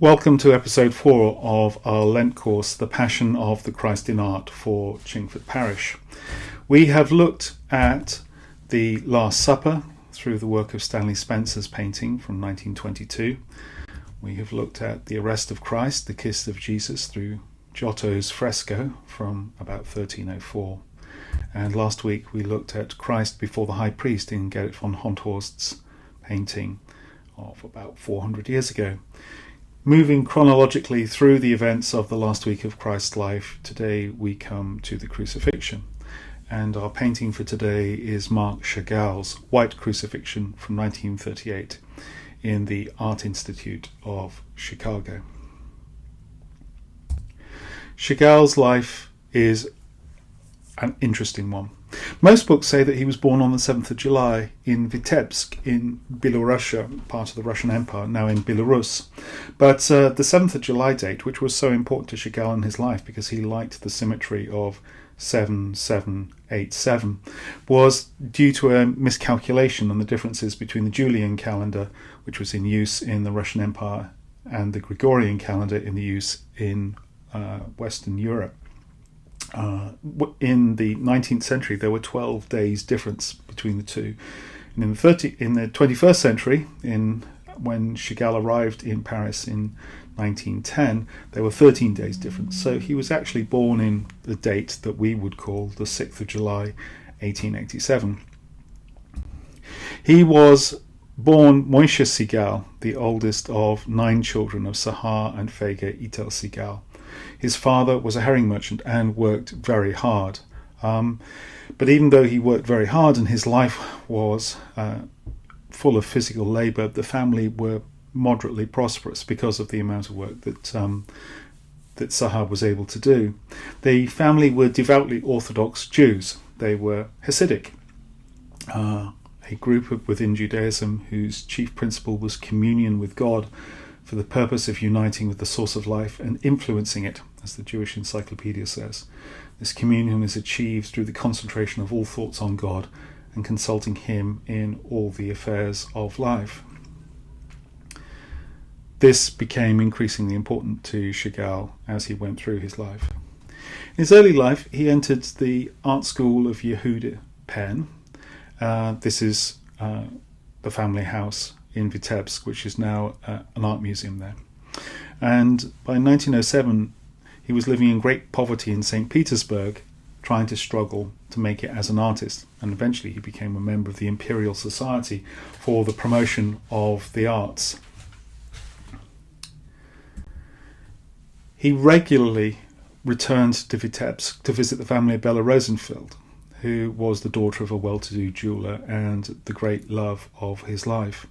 Welcome to episode 4 of our Lent course, The Passion of the Christ in Art for Chingford Parish. We have looked at the Last Supper through the work of Stanley Spencer's painting from 1922. We have looked at the Arrest of Christ, the Kiss of Jesus through Giotto's fresco from about 1304. And last week we looked at Christ before the High Priest in Gerrit von Honthorst's painting of about 400 years ago. Moving chronologically through the events of the last week of Christ's life, today we come to the Crucifixion. And our painting for today is Marc Chagall's White Crucifixion from 1938 in the Art Institute of Chicago. Chagall's life is an interesting one. Most books say that he was born on the 7th of July in Vitebsk in Belorussia, part of the Russian Empire, now in Belarus. But the 7th of July date, which was so important to Chagall in his life because he liked the symmetry of 7787, was due to a miscalculation on the differences between the Julian calendar, which was in use in the Russian Empire, and the Gregorian calendar in the use in Western Europe. In the 19th century, there were 12 days difference between the two. And in the 21st century, when Chagall arrived in Paris in 1910, there were 13 days difference. So he was actually born in the date that we would call the 6th of July, 1887. He was born Moishe Chagall, the oldest of 9 children of Sahar and Fege Itel Chagall. His father was a herring merchant and worked very hard. But even though he worked very hard and his life was full of physical labour, the family were moderately prosperous because of the amount of work that Sahar was able to do. The family were devoutly Orthodox Jews. They were Hasidic, a group within Judaism whose chief principle was communion with God for the purpose of uniting with the source of life and influencing it, as the Jewish Encyclopedia says. This communion is achieved through the concentration of all thoughts on God and consulting Him in all the affairs of life. This became increasingly important to Chagall as he went through his life. In his early life, he entered the art school of Yehuda Penn. This is the family house in Vitebsk, which is now an art museum there. And by 1907, he was living in great poverty in St. Petersburg, trying to struggle to make it as an artist. And eventually he became a member of the Imperial Society for the promotion of the arts. He regularly returned to Vitebsk to visit the family of Bella Rosenfeld, who was the daughter of a well-to-do jeweller and the great love of his life.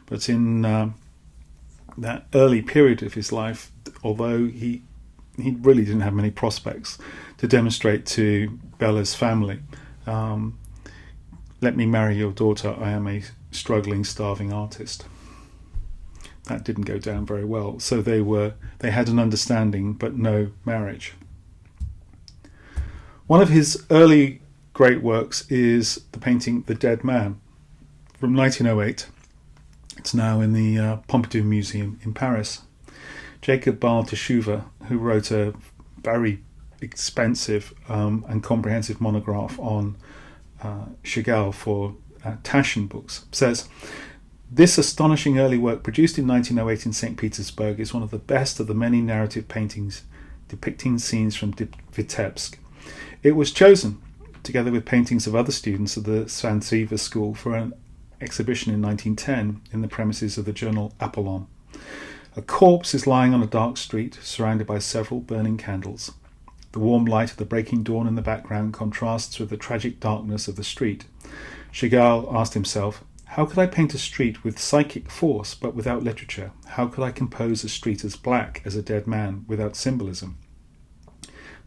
But in that early period of his life, although he really didn't have many prospects to demonstrate to Bella's family, let me marry your daughter, I am a struggling, starving artist. That didn't go down very well. So they had an understanding, but no marriage. One of his early great works is the painting The Dead Man from 1908. It's now in the Pompidou Museum in Paris. Jacob Baal Teshuvah, who wrote a very expensive and comprehensive monograph on Chagall for Taschen books, says, "This astonishing early work produced in 1908 in St. Petersburg is one of the best of the many narrative paintings depicting scenes from Vitebsk. It was chosen, together with paintings of other students of the Svanziva School, for an exhibition in 1910 in the premises of the journal Apollon. A corpse is lying on a dark street, surrounded by several burning candles. The warm light of the breaking dawn in the background contrasts with the tragic darkness of the street. Chagall asked himself, how could I paint a street with psychic force but without literature? How could I compose a street as black as a dead man without symbolism?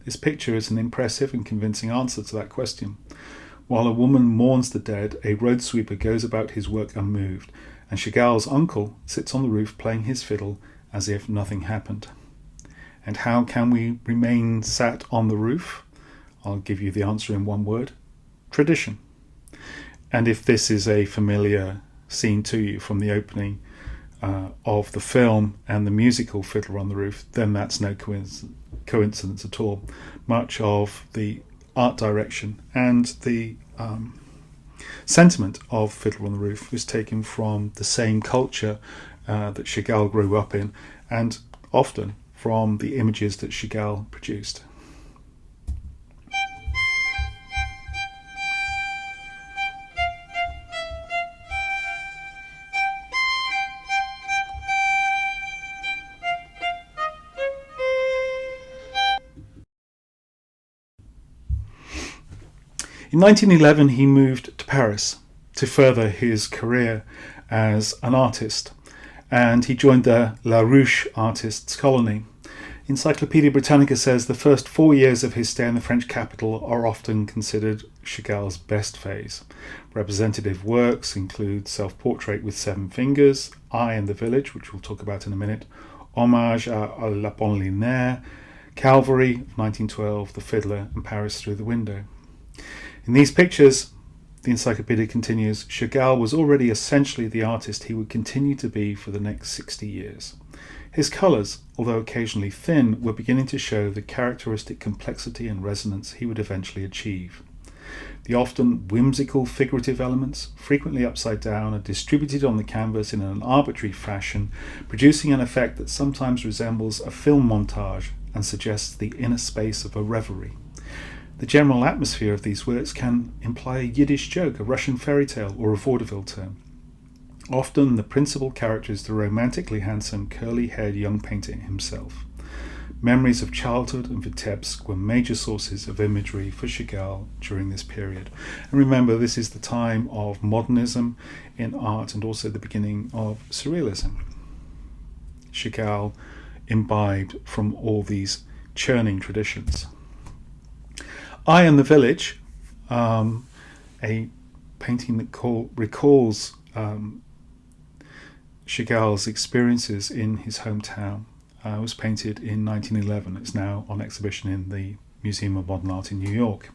This picture is an impressive and convincing answer to that question. While a woman mourns the dead, a road sweeper goes about his work unmoved, and Chagall's uncle sits on the roof playing his fiddle as if nothing happened. And how can we remain sat on the roof? I'll give you the answer in one word: tradition. And if this is a familiar scene to you from the opening of the film and the musical Fiddler on the Roof, then that's no coincidence at all. Much of the art direction and the sentiment of Fiddler on the Roof was taken from the same culture that Chagall grew up in, and often from the images that Chagall produced. In 1911, he moved to Paris to further his career as an artist, and he joined the La Ruche artists' colony. Encyclopaedia Britannica says the first 4 years of his stay in the French capital are often considered Chagall's best phase. Representative works include Self-Portrait with Seven Fingers, I and the Village, which we'll talk about in a minute, Hommage à l'Apollinaire, Calvary of 1912, The Fiddler, and Paris Through the Window. In these pictures, the encyclopedia continues, Chagall was already essentially the artist he would continue to be for the next 60 years. His colours, although occasionally thin, were beginning to show the characteristic complexity and resonance he would eventually achieve. The often whimsical figurative elements, frequently upside down, are distributed on the canvas in an arbitrary fashion, producing an effect that sometimes resembles a film montage and suggests the inner space of a reverie. The general atmosphere of these works can imply a Yiddish joke, a Russian fairy tale, or a vaudeville term. Often the principal character is the romantically handsome, curly-haired young painter himself. Memories of childhood and Vitebsk were major sources of imagery for Chagall during this period. And remember, this is the time of modernism in art and also the beginning of surrealism. Chagall imbibed from all these churning traditions. I and the Village, a painting that recalls Chagall's experiences in his hometown, was painted in 1911. It's now on exhibition in the Museum of Modern Art in New York.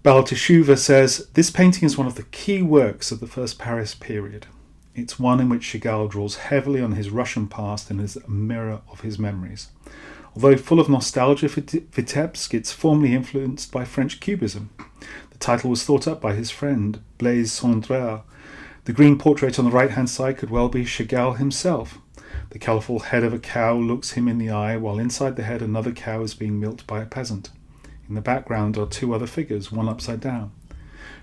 Baltashuva says, this painting is one of the key works of the first Paris period. It's one in which Chagall draws heavily on his Russian past and is a mirror of his memories. Although full of nostalgia for Vitebsk, it's formally influenced by French Cubism. The title was thought up by his friend Blaise Cendrars. The green portrait on the right-hand side could well be Chagall himself. The colourful head of a cow looks him in the eye, while inside the head another cow is being milked by a peasant. In the background are two other figures, one upside down.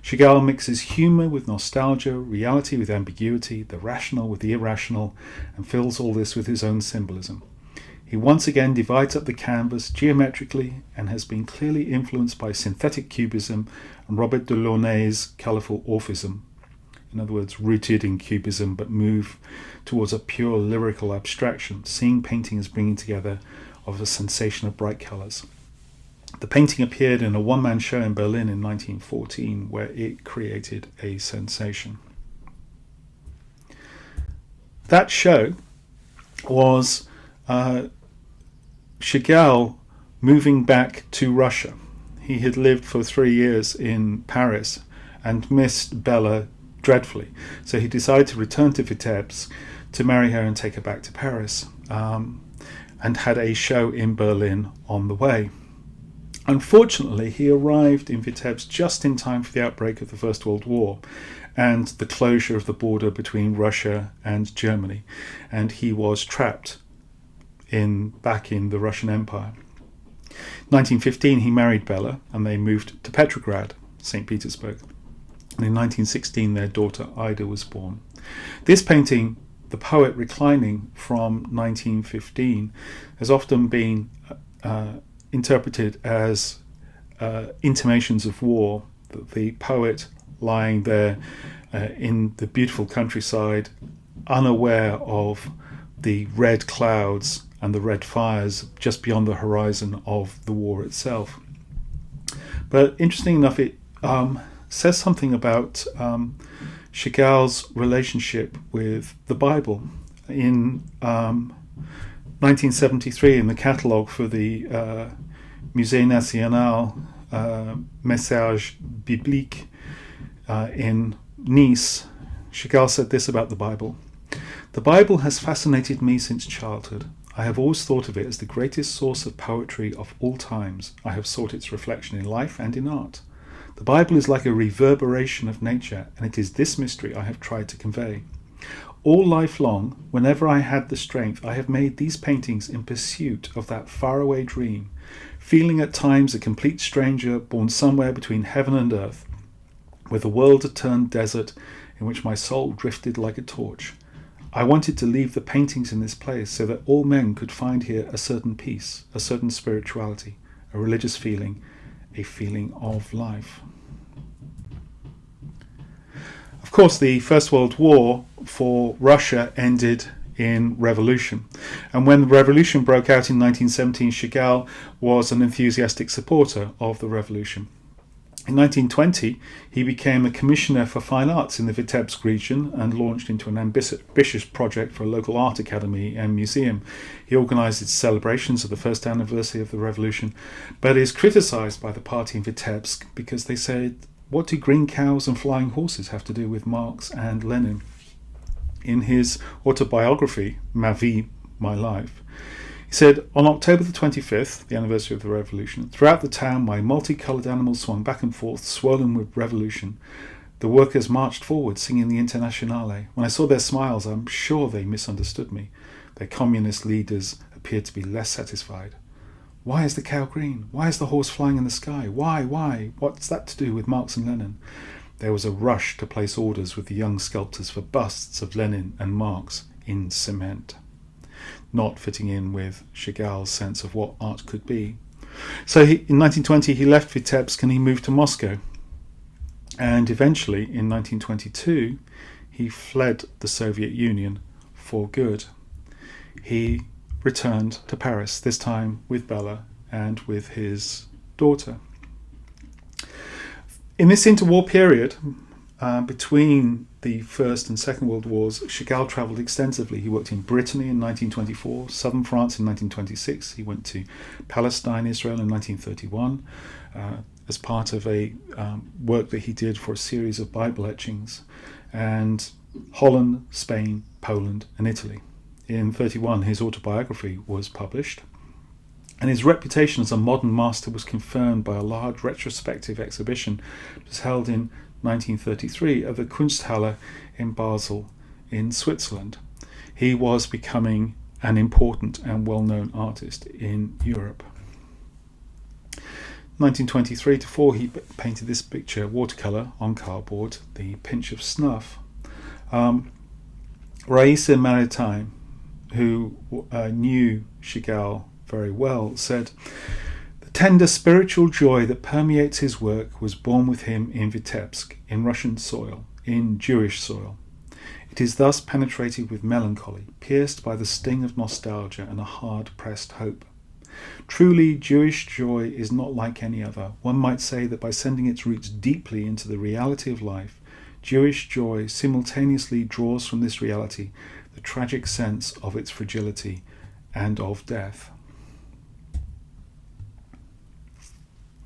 Chagall mixes humour with nostalgia, reality with ambiguity, the rational with the irrational, and fills all this with his own symbolism. He once again divides up the canvas geometrically and has been clearly influenced by synthetic cubism and Robert Delaunay's colourful orphism. In other words, rooted in cubism but move towards a pure lyrical abstraction, seeing painting as bringing together of a sensation of bright colours. The painting appeared in a one-man show in Berlin in 1914 where it created a sensation. That show was Chagall moving back to Russia. He had lived for 3 years in Paris and missed Bella dreadfully. So he decided to return to Vitebsk to marry her and take her back to Paris, and had a show in Berlin on the way. Unfortunately, he arrived in Vitebsk just in time for the outbreak of the First World War and the closure of the border between Russia and Germany, and he was trapped back in the Russian Empire. In 1915, he married Bella, and they moved to Petrograd, St. Petersburg. And in 1916, their daughter Ida was born. This painting, The Poet Reclining, from 1915, has often been interpreted as intimations of war. The poet lying there in the beautiful countryside, unaware of the red clouds and the red fires just beyond the horizon of the war itself. But interesting enough, it says something about Chagall's relationship with the Bible. In 1973, in the catalogue for the Musée National Message Biblique in Nice, Chagall said this about the Bible. The Bible has fascinated me since childhood. I have always thought of it as the greatest source of poetry of all times. I have sought its reflection in life and in art. The Bible is like a reverberation of nature, and it is this mystery I have tried to convey. All life long, whenever I had the strength, I have made these paintings in pursuit of that faraway dream, feeling at times a complete stranger born somewhere between heaven and earth, with the world a turned desert in which my soul drifted like a torch. I wanted to leave the paintings in this place so that all men could find here a certain peace, a certain spirituality, a religious feeling, a feeling of life. Of course, the First World War for Russia ended in revolution. And when the revolution broke out in 1917, Chagall was an enthusiastic supporter of the revolution. In 1920, he became a commissioner for fine arts in the Vitebsk region and launched into an ambitious project for a local art academy and museum. He organised its celebrations of the first anniversary of the revolution, but is criticised by the party in Vitebsk because they said, "What do green cows and flying horses have to do with Marx and Lenin?" In his autobiography, Ma Vie, My Life, he said, "On October the 25th, the anniversary of the revolution, throughout the town my multicoloured animals swung back and forth, swollen with revolution. The workers marched forward, singing the Internationale. When I saw their smiles, I'm sure they misunderstood me. Their communist leaders appeared to be less satisfied. Why is the cow green? Why is the horse flying in the sky? Why? What's that to do with Marx and Lenin?" There was a rush to place orders with the young sculptors for busts of Lenin and Marx in cement, not fitting in with Chagall's sense of what art could be. So in 1920 he left Vitebsk and he moved to Moscow. And eventually in 1922 he fled the Soviet Union for good. He returned to Paris, this time with Bella and with his daughter. In this interwar period, between the First and Second World Wars, Chagall travelled extensively. He worked in Brittany in 1924, southern France in 1926. He went to Palestine, Israel in 1931 as part of a work that he did for a series of Bible etchings, and Holland, Spain, Poland and Italy. In 1931, his autobiography was published, and his reputation as a modern master was confirmed by a large retrospective exhibition that was held in 1933 at the Kunsthalle in Basel in Switzerland. He was becoming an important and well-known artist in Europe. 1923 to 4, he painted this picture, watercolour on cardboard, The Pinch of Snuff. Raïssa Maritain, who knew Chagall very well, said, "The tender spiritual joy that permeates his work was born with him in Vitebsk, in Russian soil, in Jewish soil. It is thus penetrated with melancholy, pierced by the sting of nostalgia and a hard-pressed hope. Truly, Jewish joy is not like any other. One might say that by sending its roots deeply into the reality of life, Jewish joy simultaneously draws from this reality the tragic sense of its fragility and of death."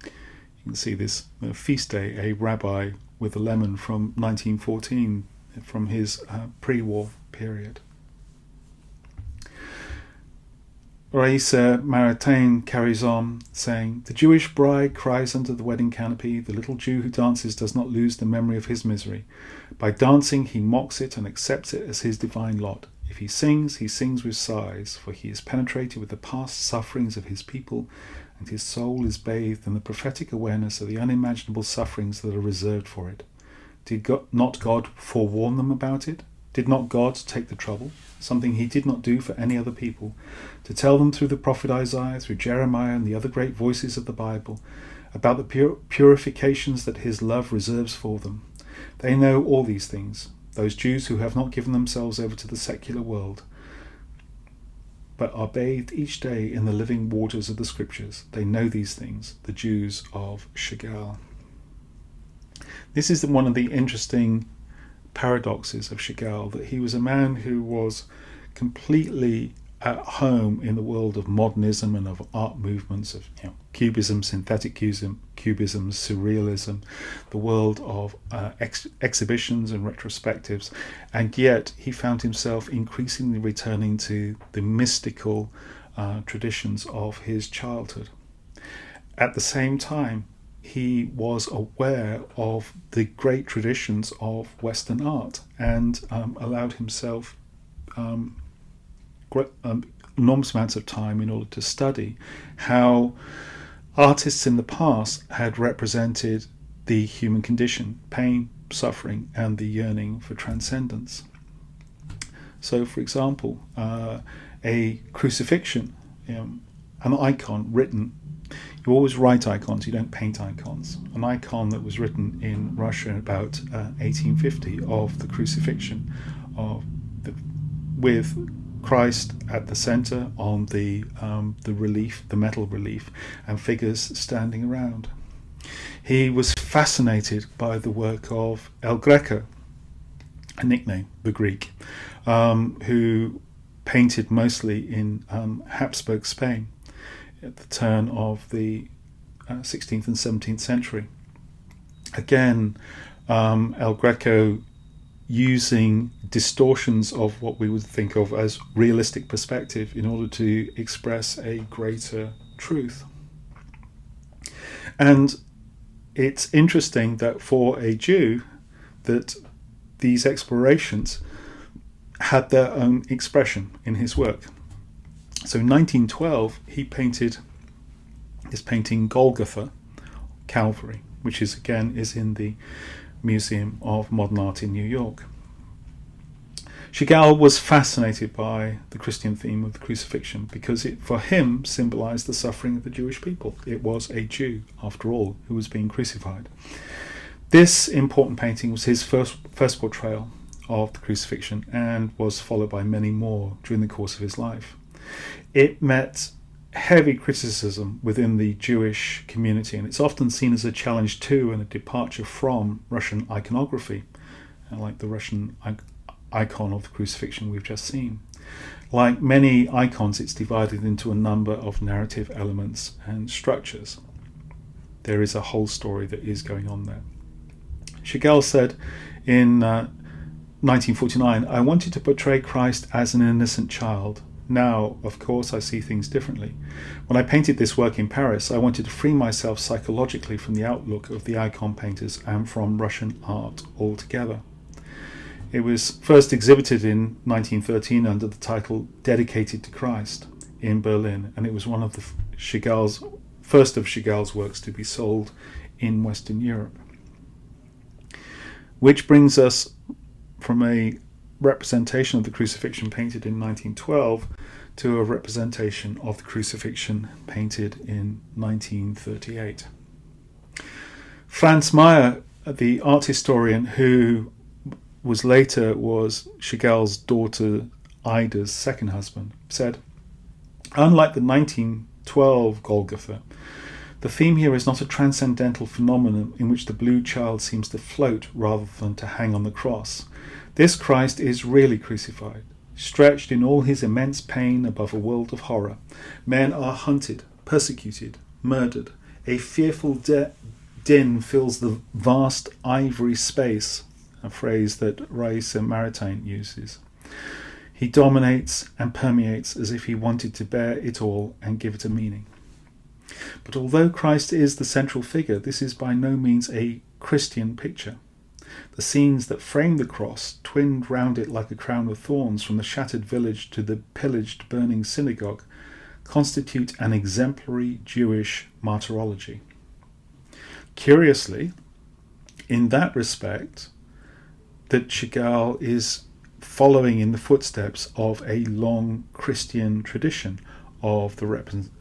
You can see this feast day, a rabbi with a lemon from 1914, from his pre-war period. Raïssa Maritain carries on saying, "The Jewish bride cries under the wedding canopy. The little Jew who dances does not lose the memory of his misery. By dancing he mocks it and accepts it as his divine lot. If he sings with sighs, for he is penetrated with the past sufferings of his people, and his soul is bathed in the prophetic awareness of the unimaginable sufferings that are reserved for it. Did not God forewarn them about it? Did not God take the trouble, something he did not do for any other people, to tell them through the prophet Isaiah, through Jeremiah and the other great voices of the Bible, about the purifications that his love reserves for them? They know all these things, those Jews who have not given themselves over to the secular world, but are bathed each day in the living waters of the Scriptures. They know these things, the Jews of Chagall." This is one of the interesting paradoxes of Chagall, that he was a man who was completely at home in the world of modernism and of art movements, of cubism, synthetic cubism, surrealism, the world of exhibitions and retrospectives, and yet he found himself increasingly returning to the mystical traditions of his childhood. At the same time, he was aware of the great traditions of Western art and allowed himself enormous amounts of time in order to study how artists in the past had represented the human condition, pain, suffering, and the yearning for transcendence. So, for example, a crucifixion, an icon written. You always write icons, you don't paint icons. An icon that was written in Russia in about 1850 of the Crucifixion, with Christ at the centre on the relief, the metal relief, and figures standing around. He was fascinated by the work of El Greco, a nickname, the Greek, who painted mostly in Habsburg Spain at the turn of the 16th and 17th century. Again, El Greco using distortions of what we would think of as realistic perspective in order to express a greater truth. And it's interesting that for a Jew, that these explorations had their own expression in his work. So in 1912, he painted his painting Golgotha, Calvary, which is in the Museum of Modern Art in New York. Chagall was fascinated by the Christian theme of the crucifixion because it, for him, symbolized the suffering of the Jewish people. It was a Jew, after all, who was being crucified. This important painting was his first portrayal of the crucifixion and was followed by many more during the course of his life. It met heavy criticism within the Jewish community, and it's often seen as a challenge to and a departure from Russian iconography, like the Russian icon of the crucifixion we've just seen. Like many icons, it's divided into a number of narrative elements and structures. There is a whole story that is going on there. Chagall said in 1949, "I wanted to portray Christ as an innocent child. Now, of course, I see things differently. When I painted this work in Paris, I wanted to free myself psychologically from the outlook of the icon painters and from Russian art altogether." It was first exhibited in 1913 under the title Dedicated to Christ in Berlin, and it was one of the first of Chagall's works to be sold in Western Europe. Which brings us from a representation of the crucifixion painted in 1912 to a representation of the crucifixion painted in 1938. Franz Meyer, the art historian who was Chagall's daughter Ida's second husband, said, "Unlike the 1912 Golgotha, the theme here is not a transcendental phenomenon in which the blue child seems to float rather than to hang on the cross. This Christ is really crucified, stretched in all his immense pain above a world of horror. Men are hunted, persecuted, murdered. A fearful din fills the vast ivory space," a phrase that Raissa Maritain uses. "He dominates and permeates as if he wanted to bear it all and give it a meaning." But although Christ is the central figure, this is by no means a Christian picture. The scenes that frame the cross, twinned round it like a crown of thorns from the shattered village to the pillaged burning synagogue, constitute an exemplary Jewish martyrology. Curiously, in that respect, that Chagall is following in the footsteps of a long Christian tradition of the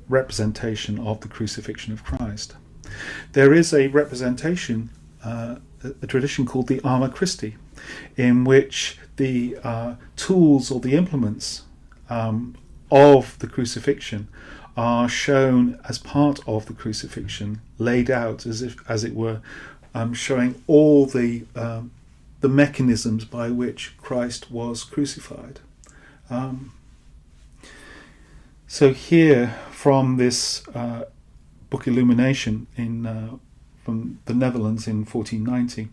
representation of the crucifixion of Christ. There is a representation, a tradition called the Arma Christi, in which the tools or the implements of the crucifixion are shown as part of the crucifixion, laid out as it were, showing all the mechanisms by which Christ was crucified. So here, from this book Illumination from the Netherlands in 1490,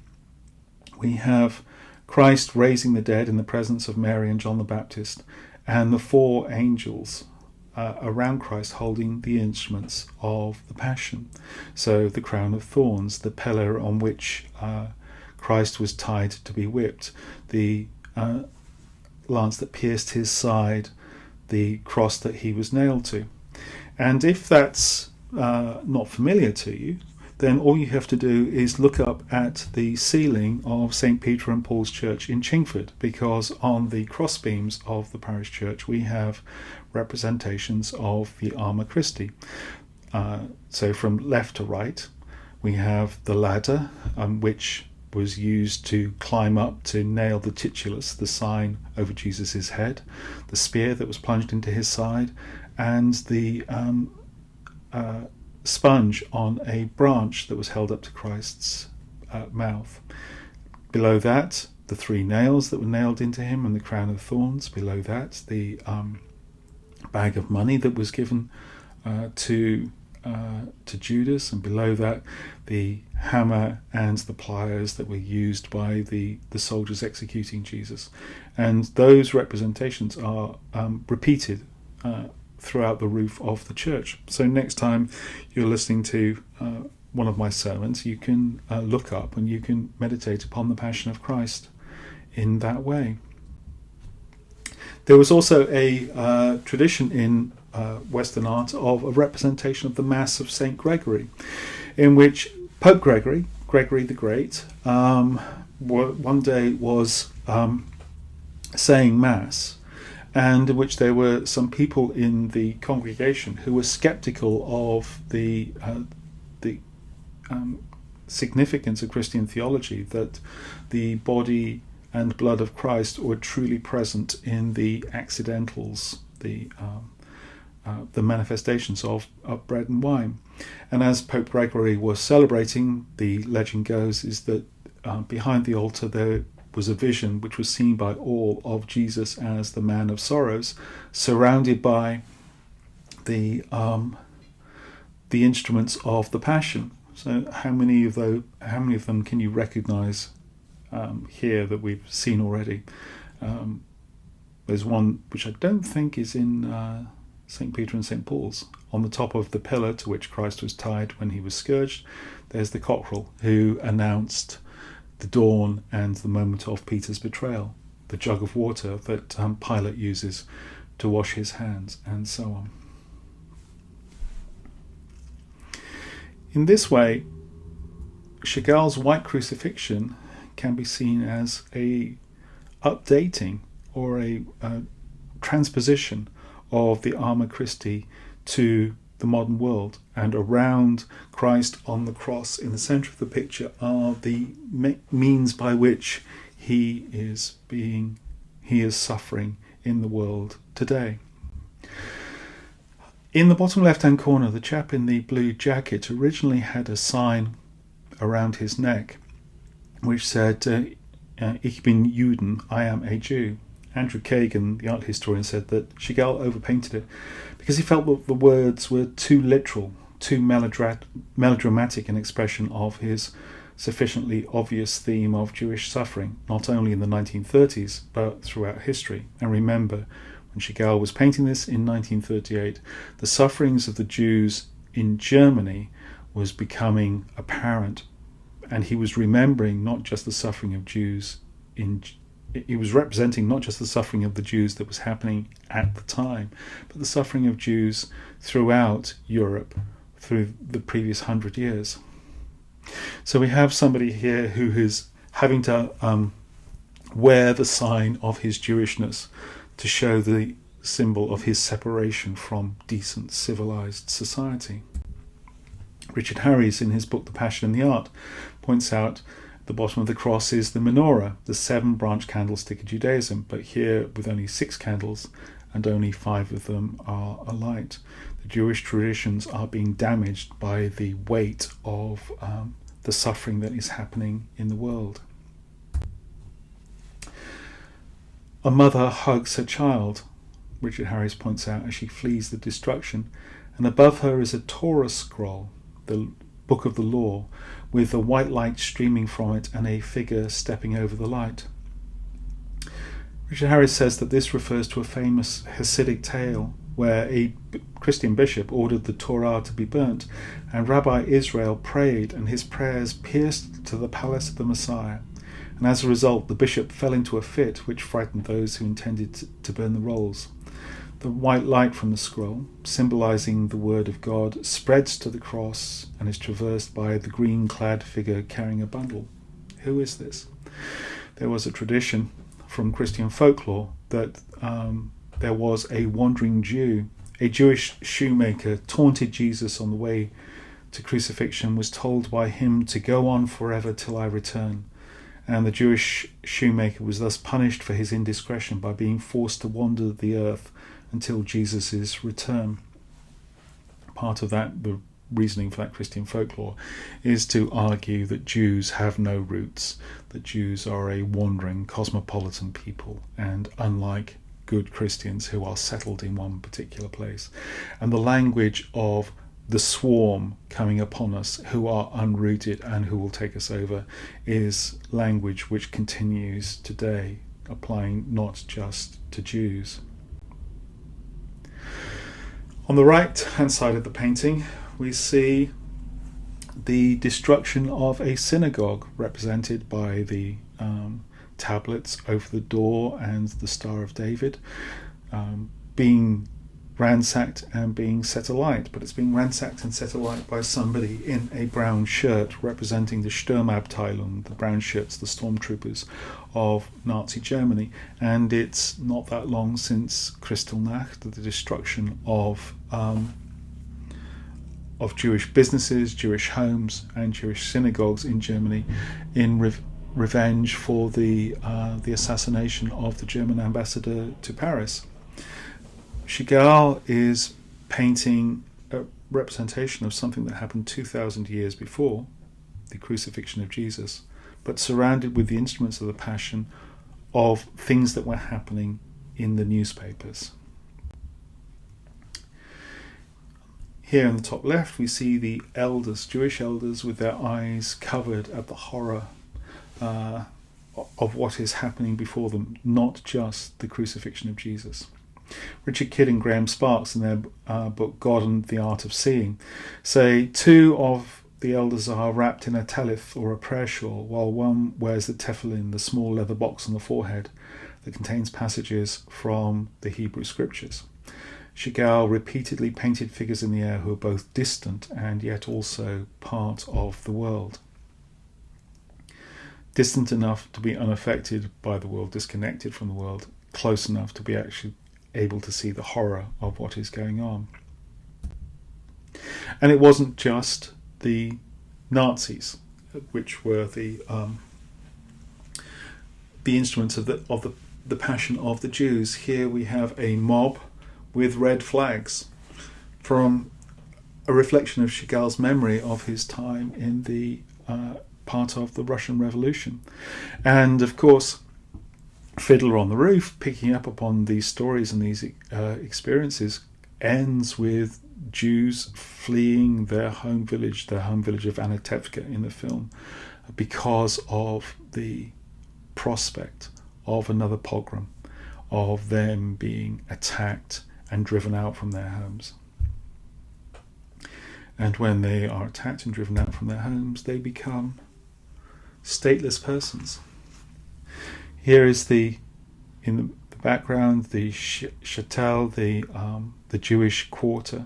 we have Christ raising the dead in the presence of Mary and John the Baptist, and the four angels around Christ holding the instruments of the Passion. So the crown of thorns, the pillar on which Christ was tied to be whipped, the lance that pierced his side, the cross that he was nailed to. And if that's not familiar to you, then all you have to do is look up at the ceiling of St. Peter and Paul's Church in Chingford, because on the crossbeams of the parish church we have representations of the Arma Christi. So from left to right we have the ladder, which was used to climb up to nail the titulus, the sign over Jesus' head, the spear that was plunged into his side, and the sponge on a branch that was held up to Christ's mouth. Below that, the three nails that were nailed into him and the crown of thorns. Below that, the bag of money that was given to Judas, and below that, the hammer and the pliers that were used by the soldiers executing Jesus. And those representations are repeated throughout the roof of the church. So next time you're listening to one of my sermons, you can look up and you can meditate upon the Passion of Christ in that way. There was also a tradition in Western art of a representation of the Mass of St. Gregory, in which Pope Gregory the Great, one day was saying Mass, and in which there were some people in the congregation who were sceptical of the significance of Christian theology, that the body and blood of Christ were truly present in the accidentals, the manifestations of bread and wine. And as Pope Gregory was celebrating, the legend goes is that behind the altar there was a vision which was seen by all of Jesus as the man of sorrows, surrounded by the instruments of the Passion. So how many of them can you recognize here that we've seen already? There's one which I don't think is in St. Peter and St. Paul's. On the top of the pillar to which Christ was tied when he was scourged, there's the cockerel who announced the dawn and the moment of Peter's betrayal, the jug of water that Pilate uses to wash his hands, and so on. In this way, Chagall's White Crucifixion can be seen as a updating or a transposition of the Arma Christi to the modern world, and around Christ on the cross in the centre of the picture are the means by which he is suffering in the world today. In the bottom left hand corner, the chap in the blue jacket originally had a sign around his neck which said Ich bin Juden, I am a Jew. Andrew Kagan, the art historian, said that Chagall overpainted it because he felt that the words were too literal, too melodramatic in expression of his sufficiently obvious theme of Jewish suffering, not only in the 1930s, but throughout history. And remember, when Chagall was painting this in 1938, the sufferings of the Jews in Germany was becoming apparent, and he was remembering not just the suffering of Jews he was representing not just the suffering of the Jews that was happening at the time, but the suffering of Jews throughout Europe through the previous 100 years. So we have somebody here who is having to wear the sign of his Jewishness to show the symbol of his separation from decent, civilized society. Richard Harries, in his book The Passion and the Art, points out the bottom of the cross is the menorah, the 7-branch candlestick of Judaism, but here with only 6 candles and only 5 of them are alight. The Jewish traditions are being damaged by the weight of the suffering that is happening in the world. A mother hugs her child. Richard Harris points out, as she flees the destruction, and above her is a Torah scroll, the book of the law, with a white light streaming from it and a figure stepping over the light. Richard Harris says that this refers to a famous Hasidic tale where a Christian bishop ordered the Torah to be burnt, and Rabbi Israel prayed, and his prayers pierced to the palace of the Messiah. And as a result, the bishop fell into a fit which frightened those who intended to burn the rolls. The white light from the scroll, symbolizing the word of God, spreads to the cross and is traversed by the green-clad figure carrying a bundle. Who is this? There was a tradition from Christian folklore that there was a wandering Jew, a Jewish shoemaker, taunted Jesus on the way to crucifixion, was told by him to go on forever till I return. And the Jewish shoemaker was thus punished for his indiscretion by being forced to wander the earth until Jesus' return. Part of that, the reasoning for that Christian folklore, is to argue that Jews have no roots, that Jews are a wandering cosmopolitan people, and unlike good Christians who are settled in one particular place. And the language of the swarm coming upon us, who are unrooted and who will take us over, is language which continues today, applying not just to Jews. On the right hand side of the painting, we see the destruction of a synagogue, represented by the tablets over the door and the Star of David, being ransacked and being set alight. But it's being ransacked and set alight by somebody in a brown shirt, representing the Sturmabteilung, the brown shirts, the stormtroopers of Nazi Germany. And it's not that long since Kristallnacht, the destruction of Jewish businesses, Jewish homes and Jewish synagogues in Germany, in revenge for the assassination of the German ambassador to Paris. Chagall is painting a representation of something that happened 2,000 years before, the crucifixion of Jesus, but surrounded with the instruments of the Passion of things that were happening in the newspapers. Here in the top left, we see the elders, Jewish elders, with their eyes covered at the horror of what is happening before them, not just the crucifixion of Jesus. Richard Kidd and Graham Sparks, in their book God and the Art of Seeing, say two of the elders are wrapped in a talith or a prayer shawl, while one wears the tefillin, the small leather box on the forehead that contains passages from the Hebrew Scriptures. Chagall repeatedly painted figures in the air who are both distant and yet also part of the world. Distant enough to be unaffected by the world, disconnected from the world, close enough to be actually able to see the horror of what is going on. And it wasn't just the Nazis, which were the instruments of the passion of the Jews. Here we have a mob with red flags, from a reflection of Chagall's memory of his time in the part of the Russian Revolution. And of course, Fiddler on the Roof, picking up upon these stories and these experiences, ends with Jews fleeing their home village of Anatevka in the film, because of the prospect of another pogrom, of them being attacked and driven out from their homes. And when they are attacked and driven out from their homes, they become stateless persons. Here is in the background, the Shtetl, the Jewish quarter,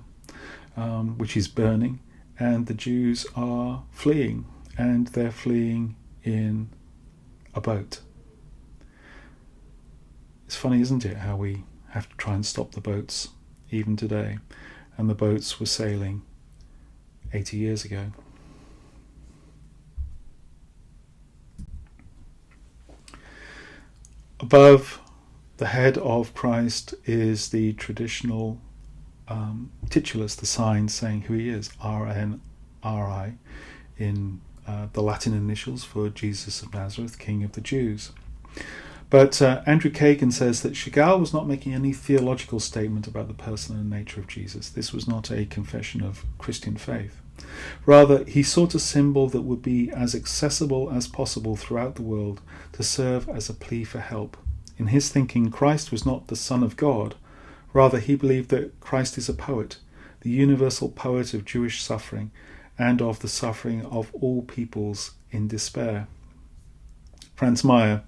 which is burning, and the Jews are fleeing, and they're fleeing in a boat. It's funny, isn't it, how we have to try and stop the boats even today, and the boats were sailing 80 years ago. Above the head of Christ is the traditional titulus, the sign saying who he is, RNRI, in the Latin initials for Jesus of Nazareth, King of the Jews. But Andrew Kagan says that Chagall was not making any theological statement about the person and nature of Jesus. This was not a confession of Christian faith. Rather, he sought a symbol that would be as accessible as possible throughout the world to serve as a plea for help. In his thinking, Christ was not the Son of God. Rather, he believed that Christ is a poet, the universal poet of Jewish suffering and of the suffering of all peoples in despair. Franz Meyer,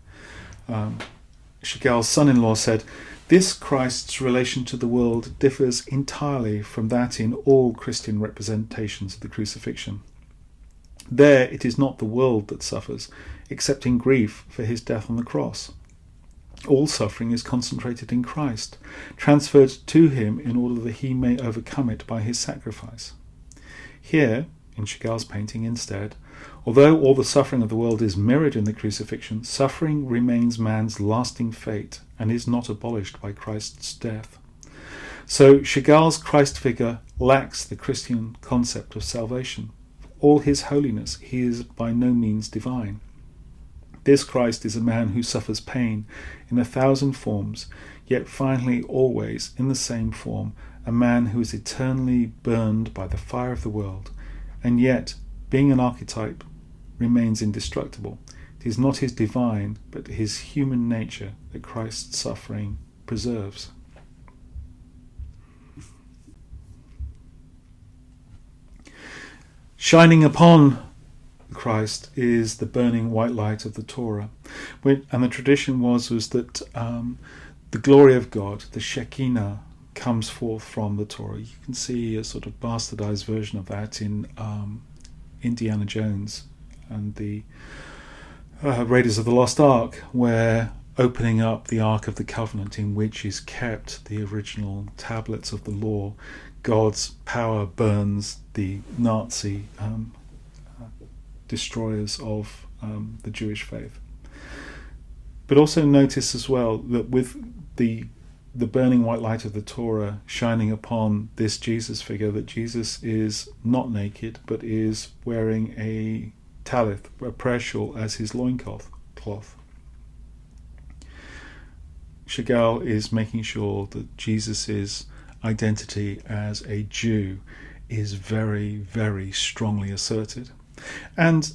Chagall's son-in-law, said, "This Christ's relation to the world differs entirely from that in all Christian representations of the crucifixion. There it is not the world that suffers, except in grief for his death on the cross. All suffering is concentrated in Christ, transferred to him in order that he may overcome it by his sacrifice. Here, in Chagall's painting instead, although all the suffering of the world is mirrored in the crucifixion, suffering remains man's lasting fate and is not abolished by Christ's death. So Chagall's Christ figure lacks the Christian concept of salvation. For all his holiness, he is by no means divine. This Christ is a man who suffers pain in 1,000 forms, yet finally always in the same form, a man who is eternally burned by the fire of the world, and yet, being an archetype, remains indestructible. It is not his divine, but his human nature that Christ's suffering preserves." Shining upon Christ is the burning white light of the Torah, and the tradition was that the glory of God, the Shekinah, comes forth from the Torah. You can see a sort of bastardized version of that in Indiana Jones and the Raiders of the Lost Ark, where opening up the Ark of the Covenant, in which is kept the original tablets of the law, God's power burns the Nazi destroyers of the Jewish faith. But also notice as well that with the burning white light of the Torah shining upon this Jesus figure, that Jesus is not naked, but is wearing a talith, a prayer shawl, as his loincloth. Chagall is making sure that Jesus' identity as a Jew is very, very strongly asserted. And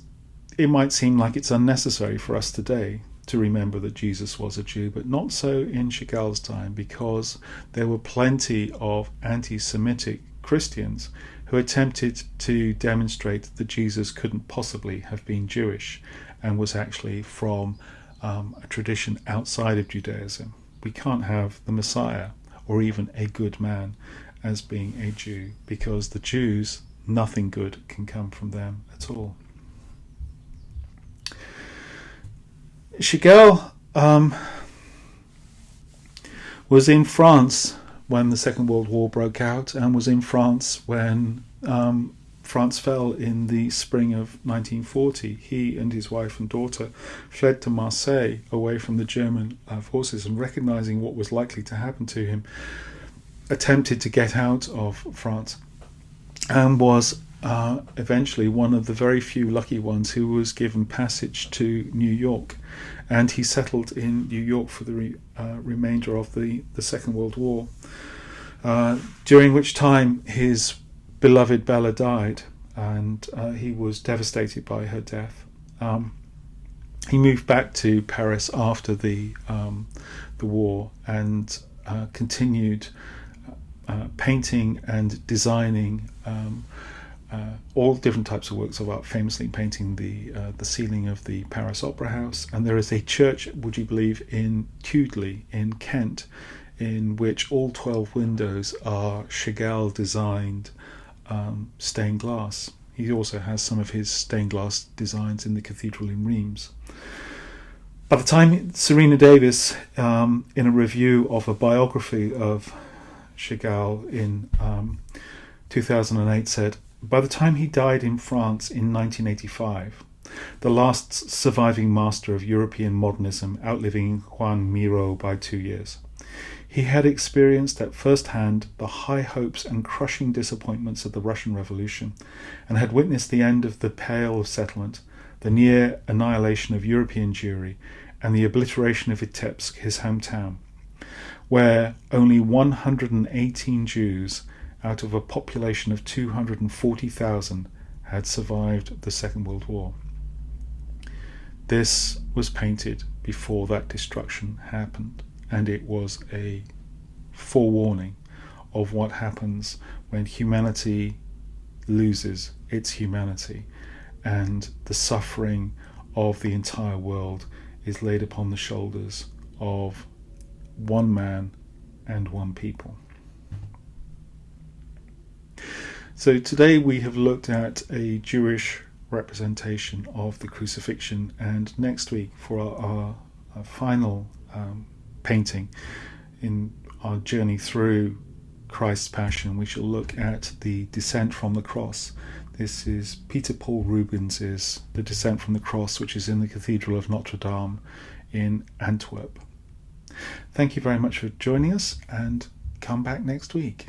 it might seem like it's unnecessary for us today to remember that Jesus was a Jew, but not so in Chagall's time, because there were plenty of anti-Semitic Christians who attempted to demonstrate that Jesus couldn't possibly have been Jewish and was actually from a tradition outside of Judaism. We can't have the Messiah or even a good man as being a Jew, because the Jews, nothing good can come from them at all. Chagall was in France when the Second World War broke out, and was in France when France fell in the spring of 1940. He and his wife and daughter fled to Marseille away from the German forces, and recognizing what was likely to happen to him, attempted to get out of France, and was eventually one of the very few lucky ones who was given passage to New York. And he settled in New York for the remainder of the Second World War, during which time his beloved Bella died, and he was devastated by her death. He moved back to Paris after the war, and continued painting and designing all different types of works of art, famously painting the ceiling of the Paris Opera House. And there is a church, would you believe, in Tudley in Kent, in which all 12 windows are Chagall designed stained glass. He also has some of his stained glass designs in the cathedral in Reims. By the time Serena Davis, in a review of a biography of Chagall in 2008, said, "By the time he died in France in 1985, the last surviving master of European modernism, outliving Juan Miro by 2 years, he had experienced at first hand the high hopes and crushing disappointments of the Russian Revolution, and had witnessed the end of the Pale of Settlement, the near annihilation of European Jewry, and the obliteration of Vitebsk, his hometown, where only 118 Jews out of a population of 240,000 had survived the Second World War. This was painted before that destruction happened, and it was a forewarning of what happens when humanity loses its humanity and the suffering of the entire world is laid upon the shoulders of one man and one people. So today we have looked at a Jewish representation of the Crucifixion, and next week for our final painting in our journey through Christ's Passion, we shall look at the Descent from the Cross. This is Peter Paul Rubens's The Descent from the Cross, which is in the Cathedral of Notre Dame in Antwerp. Thank you very much for joining us, and come back next week.